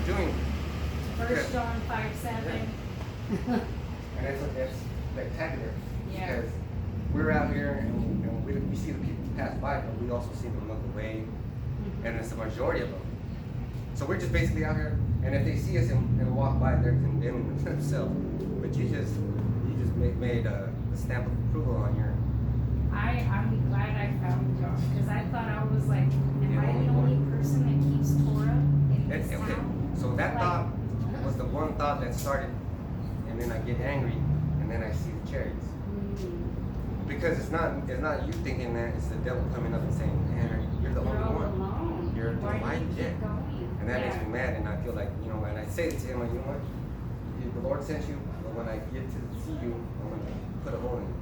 doing. 1 John 5:7. Yeah. And that's spectacular. Yeah. Because we're out here and we see the people pass by, but we also see them look away, and it's the majority of them. So we're just basically out here, and if they see us and walk by, they're condemning themselves. But you just made a stamp of approval on your. I'm glad I found John, because I thought I was like, am I the only person that keeps Torah in this town? So that thought was the one thought that started, and then I get angry, and then I see the cherries. Because it's not you thinking that, it's the devil coming up and saying, man, you're the only one. Alone. You're the Why light, do you yeah. keep going? And that makes me mad, and I feel like, and I say it to him, like, you know what? The Lord sent you, but when I get to see you, I'm going to put a hole in you.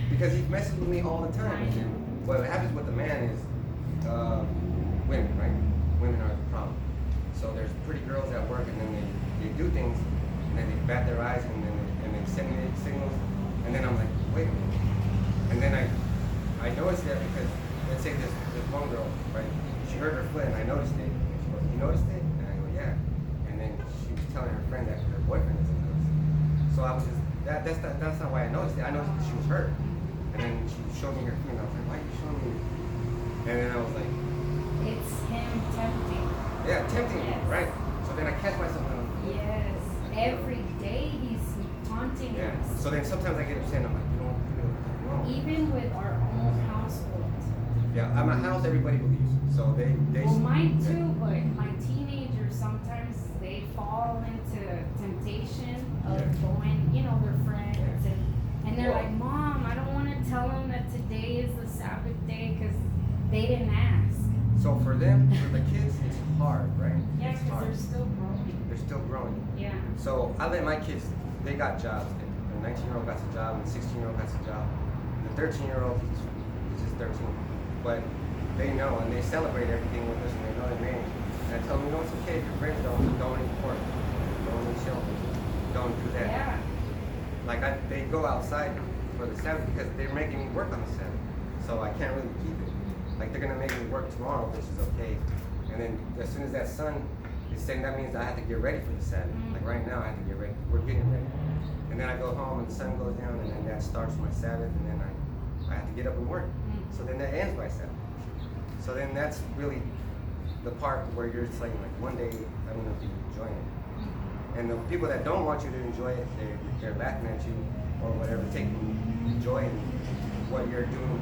Because he messes with me all the time. What happens with the man is women, right? Women are the problem. So there's pretty girls at work, and then they do things, and then they bat their eyes, and they send me signals, and then I'm like, wait a minute. And then I noticed that because, let's say this one girl, right? She hurt her foot, and I noticed it. And she goes, you noticed it? And I go, yeah. And then she was telling her friend that her boyfriend doesn't notice it. So I was just, that's not why I noticed it. I noticed that she was hurt. And then she showed me her feet, and I was like, why are you showing me? And then I was like, it's him tempting. Yeah, tempting me, right? So then I catch myself and I'm like, yes. Every day he's taunting us. So then sometimes I get upset and I'm like, you know what? Even with our own household. Yeah, at my house everybody believes. So they well, mine too, but my teenagers sometimes they fall into temptation of going, their friends and they're like, Mom, I don't want to tell them that today is the Sabbath day because they didn't ask. So for them, for the kids, it's hard, right? Yeah, because they're still growing. They're still growing. Yeah. So I let my kids, they got jobs. The 19-year-old got a job, and the 16-year-old got a job. The 13-year-old, he's just 13. But they know, and they celebrate everything with us, and they know their names. And I tell them, it's okay if your friends don't eat pork, don't eat shellfish, don't do that. Yeah. Like they go outside for the Sabbath because they're making me work on the Sabbath. So I can't really keep it. Like they're gonna make me work tomorrow, which is okay. And then as soon as that sun is setting, that means I have to get ready for the Sabbath. Like right now I have to get ready. We're getting ready. And then I go home and the sun goes down, and then that starts my Sabbath, and then I have to get up and work. So then that ends my Sabbath. So then that's really the part where you're saying like one day I'm gonna be enjoying it. And the people that don't want you to enjoy it, they're laughing at you or whatever, taking joy in what you're doing.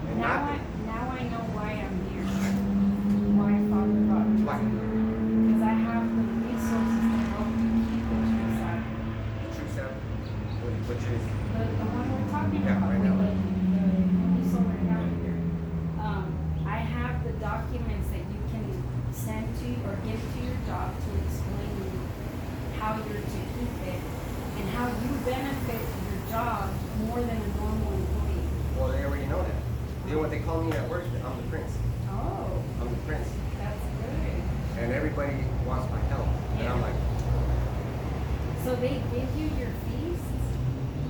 And now I know why I'm here. Why Father brought me. Why? Because I have the resources to help you keep the true Sabbath. The true Sabbath, which is the one we're talking about. right now. The solar calendar. I have the documents that you can send to or give to your job to explain how you're to keep it and how you benefit your job more than a normal employee. Well, they already know that. You know what they call me at work? I'm the prince. Oh. I'm the prince. That's good. And everybody wants my help. And I'm like, so they give you your feasts?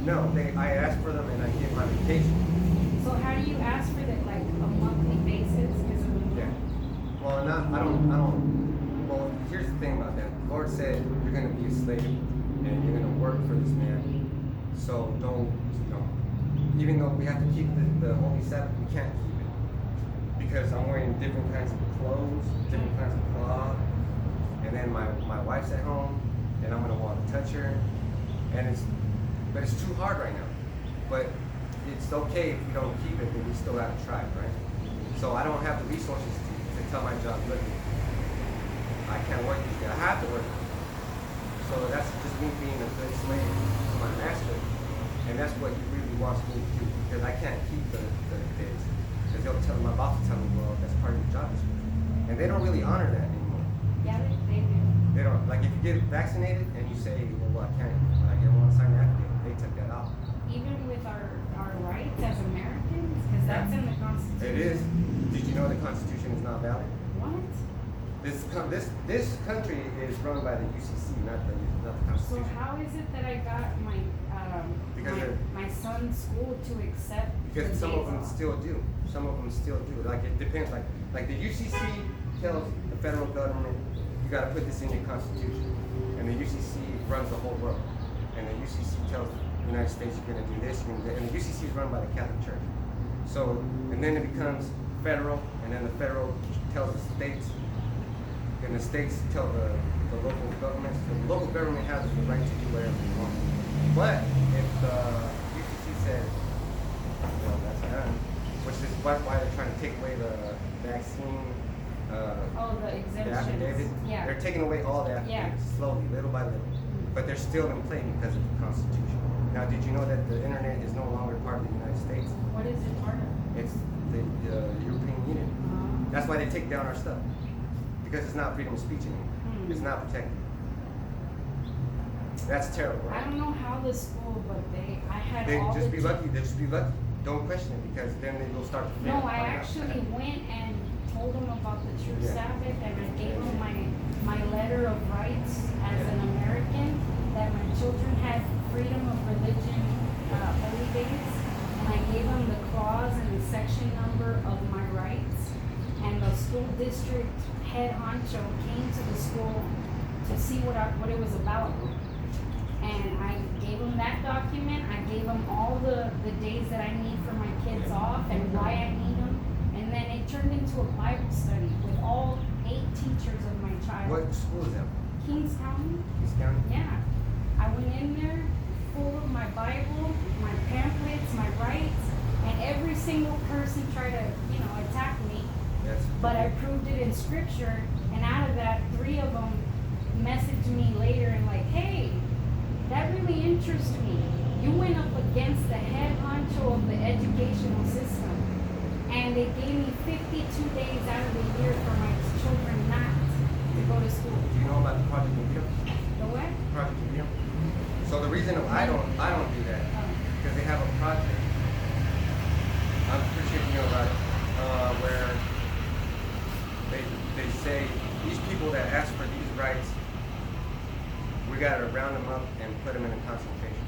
no, I ask for them and I get my vacation. So how do you ask for that, like a monthly basis? Yeah. Well, well, here's the thing about that. The Lord said you're going to be a slave and you're going to work for this man. So don't, even though we have to keep the Holy Sabbath, we can't keep it. Because I'm wearing different kinds of clothes, different kinds of cloth. And then my wife's at home and I'm going to want to touch her. But it's too hard right now. But it's okay if we don't keep it, but we still have to try, right? So I don't have the resources to tell my job, look, I can't work this day. I have to work. So that's just me being a good slave to my master. And that's what he really wants me to do, because I can't keep the days. Because my boss will tell me, well, that's part of your job description. And they don't really honor that anymore. Yeah, they do. They don't. Like if you get vaccinated and you say, well, I can't, I don't want to sign that, they took that off. Even with our rights as Americans, because that's in the Constitution. It is. Did you know the Constitution is not valid? What? This country is run by the UCC, not the Constitution. So how is it that I got my son's school to accept? Because some of them still do. Some of them still do. Like it depends. Like the UCC tells the federal government, you got to put this in your constitution. And the UCC runs the whole world. And the UCC tells the United States you're going to do this, and the UCC is run by the Catholic Church. So, and then it becomes federal, and then the federal tells the states, and the states tell the local governments. The local government has the right to do whatever they want. But if the UCC says, well, that's done, which is why they're trying to take away the vaccine, the the affidavit. exemptions. Yeah. They're taking away all the affidavits slowly, little by little. But they're still in play because of the Constitution. Now, did you know that the internet is no longer part of the United States? What is it part of? It's the European Union. That's why they take down our stuff. Because it's not freedom of speech anymore. It's not protected. That's terrible, right? I don't know how the school, but I had They all just the be lucky. They just be lucky. Don't question it because then they will start to fail. No, I actually went and told them about the true Sabbath, and I gave them my letter of rights as an American, that my children had freedom of religion holy days, and I gave them the clause and the section number of my rights, and the school district head honcho came to the school to see what it was about. And I gave them that document. I gave them all the days that I need for my kids off and why I need them. And then it turned into a Bible study with all 8 teachers of my child. What school is that? Kings County. Kings County? Yeah. I went in there full of my Bible, my pamphlets, my rights, and every single person tried to, attack me. Yes. But I proved it in scripture, and out of that, 3 of them messaged me later and like, hey, that really interests me. You went up against the head honcho of the educational system, and they gave me 52 days out of the year for my children not to go to school. Do you know about the Project Review? The what? Project Review. So the reason I don't do that because they have a project. I'm pretty sure you know about it, where they say these people that ask for these rights, we got to round them up and put them in a concentration.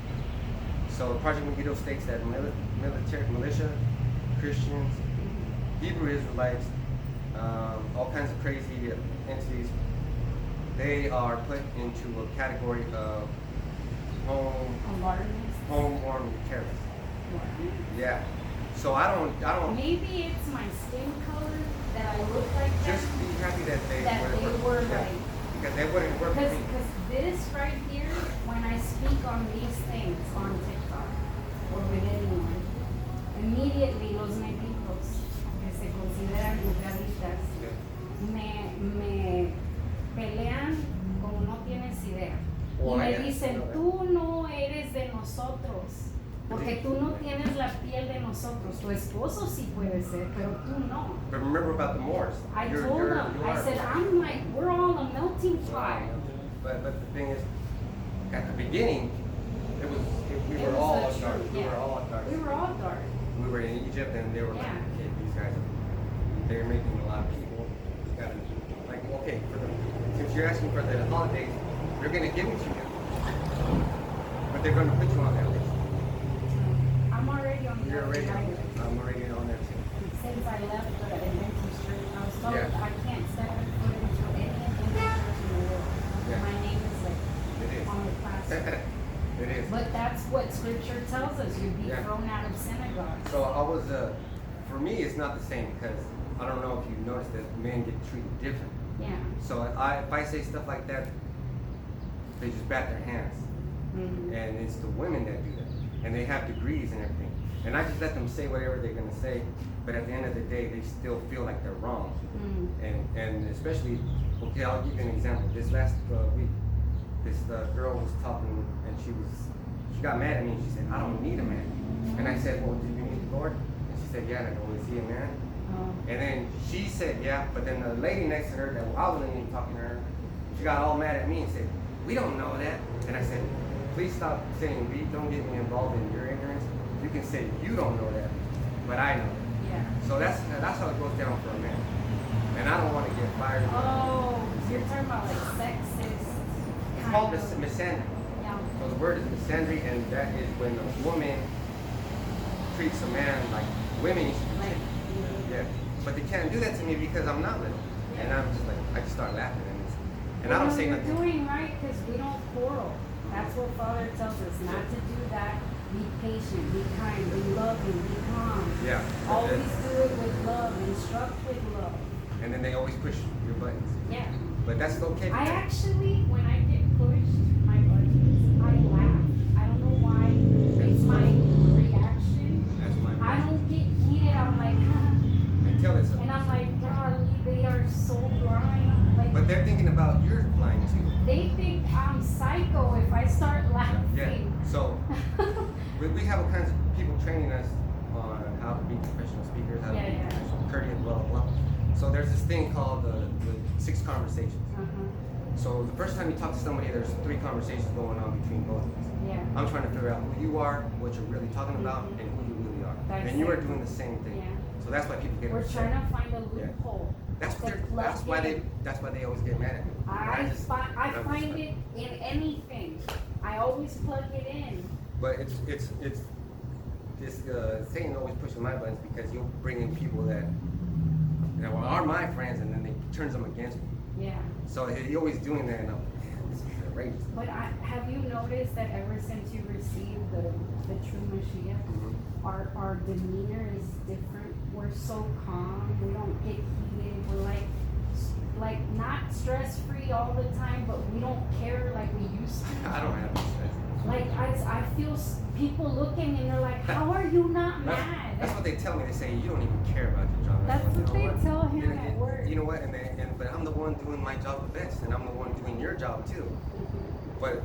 So Project Megiddo states that militia, Christians, Hebrew Israelites, all kinds of crazy entities, they are put into a category of homeborn terrorists. Yeah. So I don't. Maybe it's my skin color that I look like that. Just be happy that they were yeah. like. Because they wouldn't work with me. Because this right here, when I speak on these things on TikTok or with anyone, immediately los negritos que se consideran globalistas me pelean como no tienes idea. Y me dicen, tú no eres de nosotros, porque tú no tienes la piel de nosotros. Tu esposo sí puede ser, pero tú no. But remember about the Moors. I told them, I said, we're all a melting pot. But the thing is, at the beginning, we were all dark. We were all dark. We were all dark. We were in Egypt, and they were like, okay, these guys, they're making a lot of people. Like, okay, since you're asking for the holidays, they're going to give it to you. But they're going to put you on that list. I'm already on the list. I'm already on there too. Since I left the Adventure Street, I was told I can't step foot into any Adventure Church in the world. My name is on the class. It is. But that's what Scripture tells us. You'd be thrown out of synagogues. So I was, for me, it's not the same because I don't know if you noticed that men get treated different. Yeah. So if I say stuff like that, they just bat their hands. Mm-hmm. And it's the women that do that. And they have degrees and everything. And I just let them say whatever they're going to say. But at the end of the day, they still feel like they're wrong. Mm-hmm. And especially, okay, I'll give you an example. This last week, this girl was talking and she got mad at me and she said, I don't need a man. And I said, well, do you need the Lord? And she said, yeah, and I don't want to see a man. And then she said, yeah, but then the lady next to her that I wasn't even talking to her, she got all mad at me and said, we don't know that. And I said, please stop saying we, don't get me involved in your ignorance. You can say you don't know that, but I know that. Yeah. So that's how it goes down for a man. And I don't want to get fired. Oh, so you're talking about like sexist. It's called misandry. Yeah. So the word is misandry, and that is when a woman treats a man like women used to be treated. Yeah. But they can't do that to me because I'm not little. And I'm just like, I just start laughing, and I Well, don't say you're nothing. doing right because we don't quarrel. That's what Father tells us, not to do that. Be patient, be kind, be loving, be calm. Yeah. Always do it with love, instruct with love. And then they always push your buttons. Yeah. But that's okay. I actually, when I get pushed, my buttons, I laugh. I don't know why. It's my reaction. That's my I don't get heated. I'm like, until it's and I'm like, golly, they are so blind. Like, but they're thinking about you're blind too. they think I'm psycho if I start laughing. Yeah. So we have all kinds of people training us on how to be professional speakers, how to be professional courteous, blah blah blah. So there's this thing called the 6 conversations. So the first time you talk to somebody, there's 3 conversations going on between both of us. Yeah. I'm trying to figure out who you are, what you're really talking about, and who you really are. And you are doing the same thing. Yeah. So that's why people get We're upset. trying to find a loophole. That's why they always get mad at me. I find it in anything. I always plug it in. But Satan always pushing my buttons because you'll bring in people that are my friends, and then they turns them against me. Yeah. So he always doing that, and I'm like, man, this is outrageous. But have you noticed that ever since you received the true Mashiach, our demeanor is different. We're so calm. We don't get heated. We're like not stress free all the time, but we don't care like we used to. I don't have any stress. Like I feel people looking and they're like, how are you not mad? That's what they tell me. They say you don't even care about your job. That's what they tell him at work. You know what? But I'm the one doing my job the best, and I'm the one doing your job too. But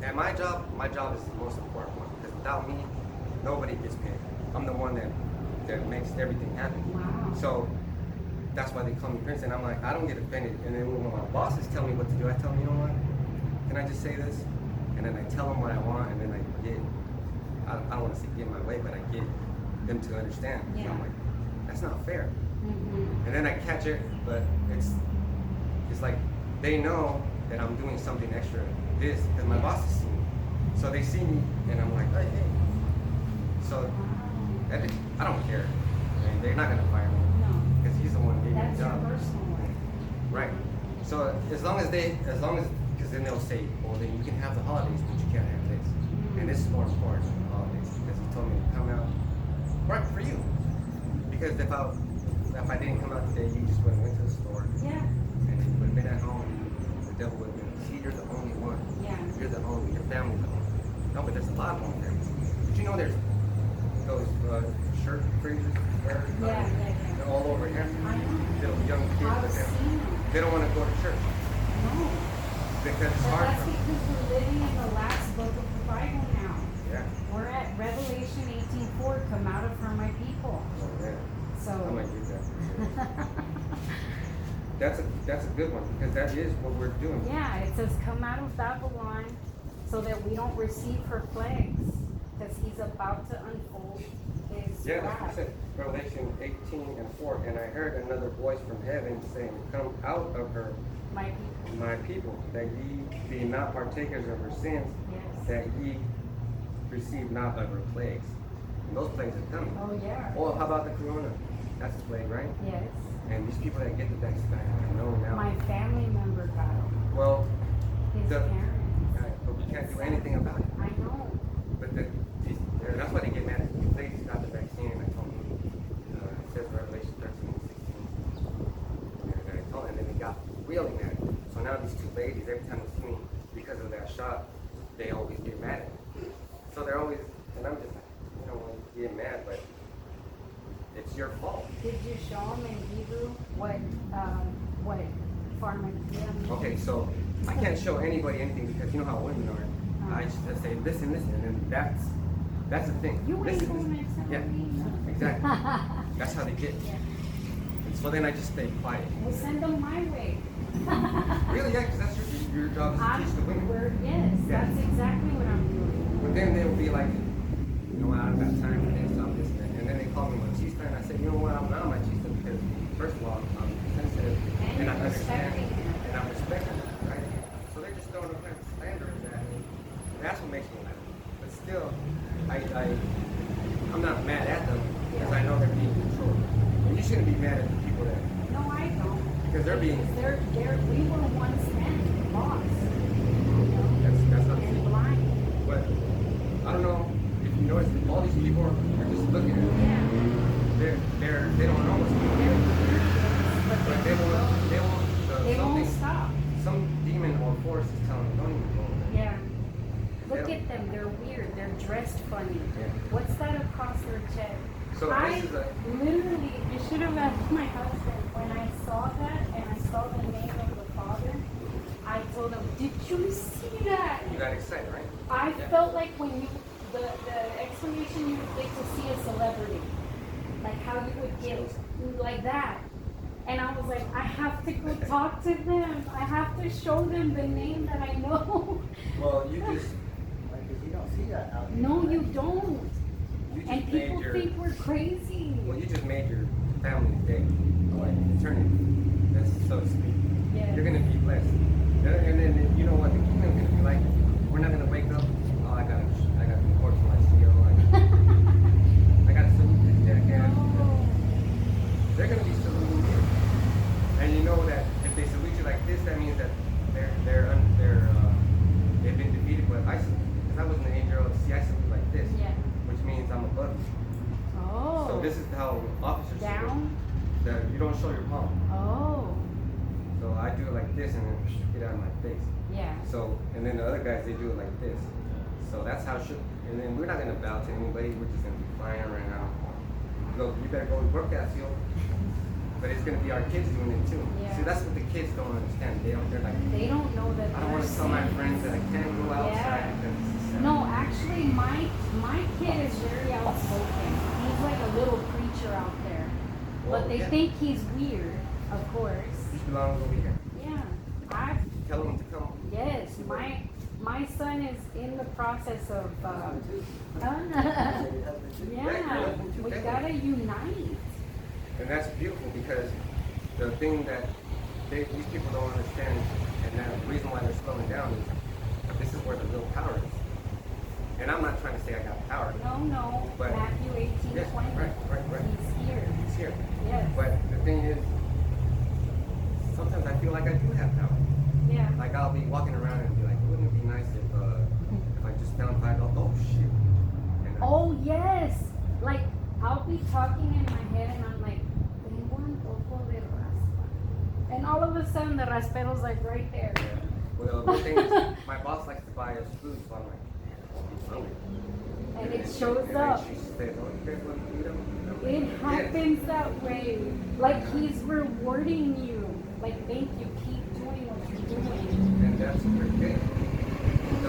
at my job is the most important one because without me, nobody gets paid. I'm the one that makes everything happen. Wow. So that's why they call me Prince, and I'm like, I don't get offended. And then when my bosses tell me what to do, I tell them, you know what? Can I just say this? And then I tell them what I want, and then I get, I don't want to say get my way, but I get them to understand. Yeah. So I'm like, that's not fair. And then I catch it, but it's like they know that I'm doing something extra this because my bosses see me. So they see me, and I'm like, hey. So I don't care. I mean, they're not gonna fire me because he's the one who gave me the job. That's your personal way. Right. So because then they'll say, well, then you can have the holidays, but you can't have this. And this is more important than the holidays because he told me to come out right for you. Because if I didn't come out today, you just would have went to the store. Yeah. And then you would have been at home, and the devil would have been, see, you're the only one. Yeah. You're the only, your family's the only. No, but there's a lot of home families. Did you know there's those shirt freezers? Yeah. They're all over here. I know. Little young kids, I've seen them. they don't want to go to church No. because it's But hard that's for them. because we're living in the last book of the Bible now. Yeah. We're at Revelation 18:4. Come out of her, my people. Oh, yeah. So. I might do that. That's a good one because that is what we're doing. Yeah, it says, come out of Babylon so that we don't receive her plagues, because he's about to unfold his Yeah, that's what it wrath. said. Revelation 18:4. And I heard another voice from heaven saying, come out of her, My people. my people, that ye be not partakers of her sins, Yes. that ye receive not of her plagues. And those plagues are coming. Oh, yeah. Oh, how about the corona? That's a plague, right? Yes. And these people that get the vaccine, I know now. My family member got him. Well, His the- parents. but we can't do anything about it. I know. But that's why they get mad. These ladies got the vaccine, and I told them, it says Revelation 13:16. And I told them, and then they got really mad. So now these 2 ladies, every time they see me, because of that shot, they always get mad at me. So they're always, and I'm just like, you know, you get mad, but it's your fault. Did you show him in Hebrew what pharmakia? Okay, so I can't show anybody anything because you know how women are. I just say listen, and then that's the thing. You ain't listen, going to tell yeah, me. exactly. That's how they get. Yeah. And so then I just stay quiet. We'll send them my way. Really, yeah, because that's your job is to teach the women. Yes, Yeah. that's exactly what I'm doing. But then they'll be like, you know what, I don't got time for this, I'm this, and then they call me machista, and I say, you know what, I'm not machista because first of all, I'm sensitive and I understand and I'm respecting it, right? So they're just throwing all kinds of slanders at me. That's what makes me laugh. But still, I'm not mad at them because I know they're being controlled. And you shouldn't be mad at the people that, No, I don't. because they're being Force is telling them, don't even go there. Yeah. Look at them, they're weird, they're dressed funny. Yeah. What's that across their chest? So I this is a, literally, you should have asked my husband when I saw that and I saw the name of the father. I told him, did you see that? you got excited, right? I Yeah. felt like when you, the explanation you would get to see a celebrity. Like how you would get like that. And I was like, I have to go talk to them. I have to show them the name that I know. Well, you just, Because you don't see that out here. No, you don't. you just And made people your, think we're crazy. well, you just made your family's day, like eternity. That's so to speak. Yeah. You're gonna be blessed. And then you know what the kingdom's gonna be like. We're not gonna wake up. Oh, I got to report to my CEO. I got to salute this jackass. No. They're gonna be saluting you. And you know that if they salute you like this, that means that they've been defeated. But I salute because I was an 8-year-old. See, I salute like this, Yeah. which means I'm above you. Oh. So this is how officers salute. Down? That you don't show your palm. Oh. So I do it like this and then get out of my face. Yeah. So, and then the other guys, they do it like this. So that's how and then we're not gonna bow to anybody, we're just gonna be flying right now. You better go work that field. But it's gonna be our kids doing it too. Yeah. See, that's what the kids don't understand. They're like, They don't know that I don't wanna tell my friends that I can't go outside Yeah. because it's sad. No, actually, my kid is very outspoken. He's like a little preacher out there. Well, But they yeah. think he's weird, of course. He belongs over here. Yeah. I Tell him to come. yes, my son is in the process of yeah. We gotta unite. And that's beautiful because the thing that these people don't understand, and the reason why they're slowing down is this is where the real power is. And I'm not trying to say I got power. No, But- Matthew 18:20. Yes, right. He's here. It's here. Yes. But the thing is, sometimes I feel like I do have power. Yeah. Like I'll be walking around and be like, wouldn't it be nice if I just found $5? Oh shit. And Oh yes. Like I'll be talking in my head and I'm like, tengo un poco de raspa. And all of a sudden the raspero's like right there. Yeah. Well, the thing is, my boss likes to buy us food, so I'm like, I'm hungry. And it then shows then up. She says, oh, you guys want to eat them? I'm like, It "Yes." happens that way. Like he's rewarding you. Like thank you, keep doing what you're doing. And that's pretty good.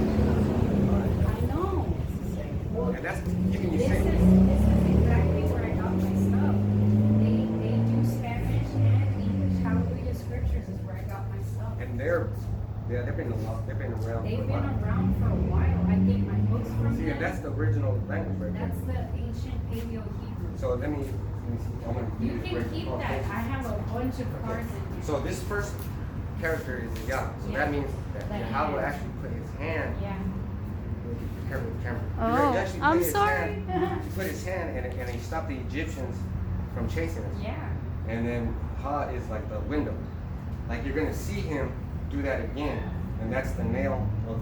I know. Well, And that's keeping you this safe. is exactly where I got my stuff. They do Spanish and English. Hallelujah Scriptures is where I got my stuff. And they've been around. They've for been a while. around for a while. I get my books from See, them. and that's the original language right That's there. the ancient Paleo Hebrew. So let me see. I'm gonna You use can where- keep oh, that. thank you. I have a bunch of cards in here. So this first character is a Yah. So Yeah. that means that The Yahweh will hand. actually put his hand. Yeah. Be careful with the camera. Oh, He actually I'm put his sorry. hand- he put his hand and he stopped the Egyptians from chasing us. Yeah. And then Ha is like the window. Like you're gonna see him do that again. And that's the nail of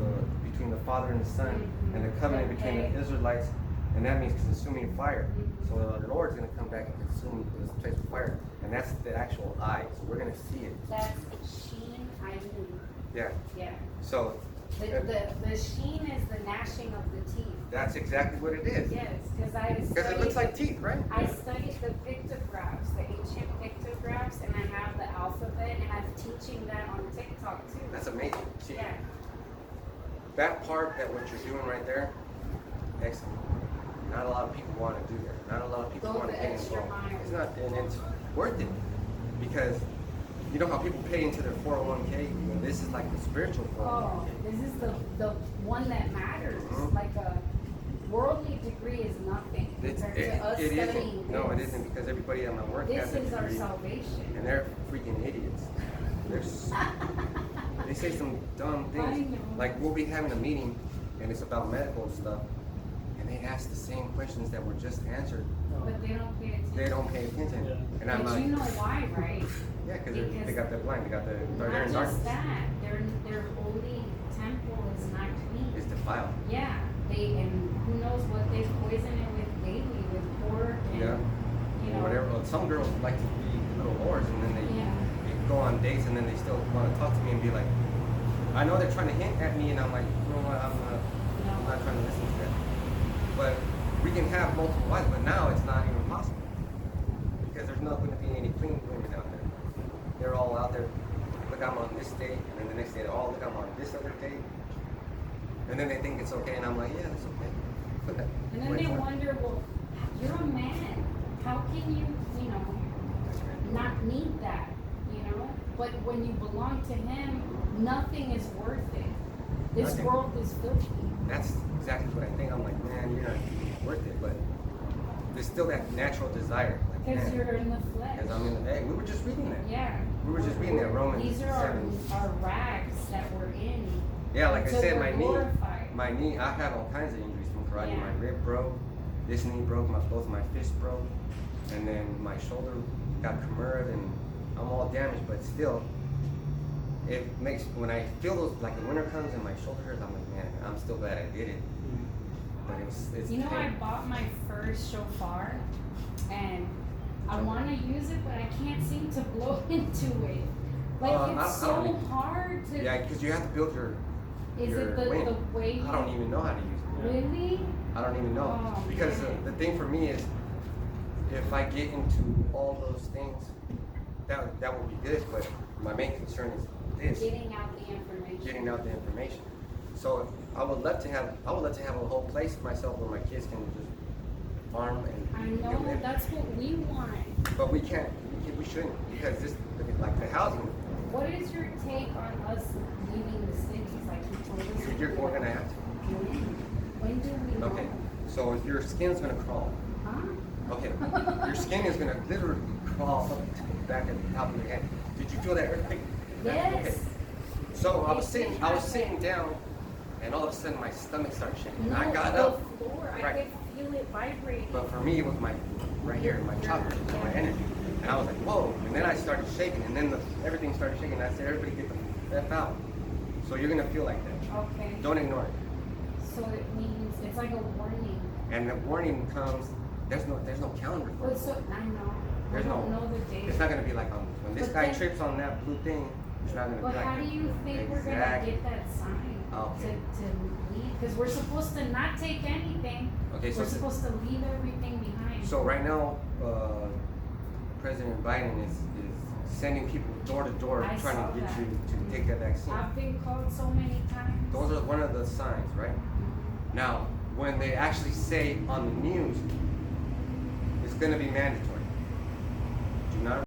between the Father and the Son and the covenant between the Israelites. And that means consuming fire. So the Lord's gonna come back and consume this place with fire. And that's the actual eye. So we're gonna see it. That's sheen. I mean, Yeah. yeah. So The sheen is the gnashing of the teeth. that's exactly what it is. Yes, because Because it looks like teeth, right? I studied the pictographs, the ancient pictographs, and I have the alphabet, and I'm teaching that on TikTok too. That's amazing. See, Yeah. that part that what you're doing right there, excellent. Not a lot of people want to do that. Not a lot of people Go want to the get extra involved. mile. It's not, and it's worth it because you know how people pay into their 401k. Well, this is like the spiritual Oh, 401k. this is the one that matters. Mhm. Like a worldly degree is nothing compared to us It studying isn't. No, it this. isn't because everybody at my work This has a is our degree, salvation. and they're freaking idiots. They say some dumb I things. know. Like we'll be having a meeting, and it's about medical stuff, and they ask the same questions that were just answered. But they don't pay attention. They don't pay attention, Yeah. and I'm But like, you know why, right? yeah, because they because got that blind, they got they're Not in just darkness. that, their holy temple is not It's clean. defiled. Yeah, and who knows what they poison it with daily, with pork and Yeah. you know. Whatever. Well, some girls like to be little whores, and then Yeah. they go on dates, and then they still want to talk to me and be like, I know they're trying to hint at me, and I'm like, you know what, I'm not trying to listen to that. But we can have multiple wives, but now it's not even possible because there's not going to be any clean women out there. They're all out there. Look, I'm on this date, and then the next day, oh, look, I'm on this other date, and then they think it's okay, and I'm like, yeah, it's okay. And then they wonder, well, you're a man. How can you, not need that, But when you belong to him, nothing is worth it. This Nothing. world is filthy. That's exactly what I think. I'm like, man, you're not worth it, but there's still that natural desire. Like, Because man, you're in the flesh. because I'm in the, hey, we were just reading that. Yeah. We were just reading that Romans These are 7. our rags that we're in. Yeah, like I until said, we're glorified. my knee, I have all kinds of injuries from karate. Yeah. My rib broke, this knee broke, both my fists broke, and then my shoulder got kimura, and I'm all damaged, but still, it makes, when I feel those, like the winter comes and my shoulder hurts, I'm like, man, I'm still glad I did it. But it's I pain. bought my first shofar, and I want to use it, but I can't seem to blow into it. Like, it's I don't so need- hard to. Yeah, because you have to build your Is your it the wing. way you. I don't even know how to use it. Really? I don't even know. Oh, Because man. the thing for me is, if I get into all those things, that would be good, but my main concern is this, Getting out the information. getting out the information. So I would love to have a whole place for myself where my kids can just farm and I know, live. that's what we want. But we can't, we shouldn't, because this, like the housing, What is your take on us leaving the cities? Like you told us. we're gonna have to. When do we know? Okay, so your skin's gonna crawl. Huh? Okay, your skin is gonna literally crawl up to the back of the top of your head. Did you feel that earthquake? Yes. Okay. So I was sitting down, and all of a sudden my stomach started shaking. No, I got the up, floor. I Right. could feel it vibrating. but for me it was my right here, my chakra, my energy, and I was like, whoa! And then I started shaking, and then everything started shaking. And I said, everybody get the F out. So you're gonna feel like that. Okay. Don't ignore it. So it means it's like a warning. And the warning comes. There's no calendar for But it. so I know. There's I no. don't know the date. It's not gonna be like when this But guy then- trips on that blue thing. It's not gonna But be like how do you think we're gonna Exactly. get that sign Okay. to leave? Because we're supposed to not take anything. Okay, so We're supposed to leave everything behind. So right now, President Biden is sending people door to door I trying saw to get that. you to take that vaccine. I've been called so many times. Those are one of the signs, right? Now, when they actually say on the news, it's going to be mandatory. Do not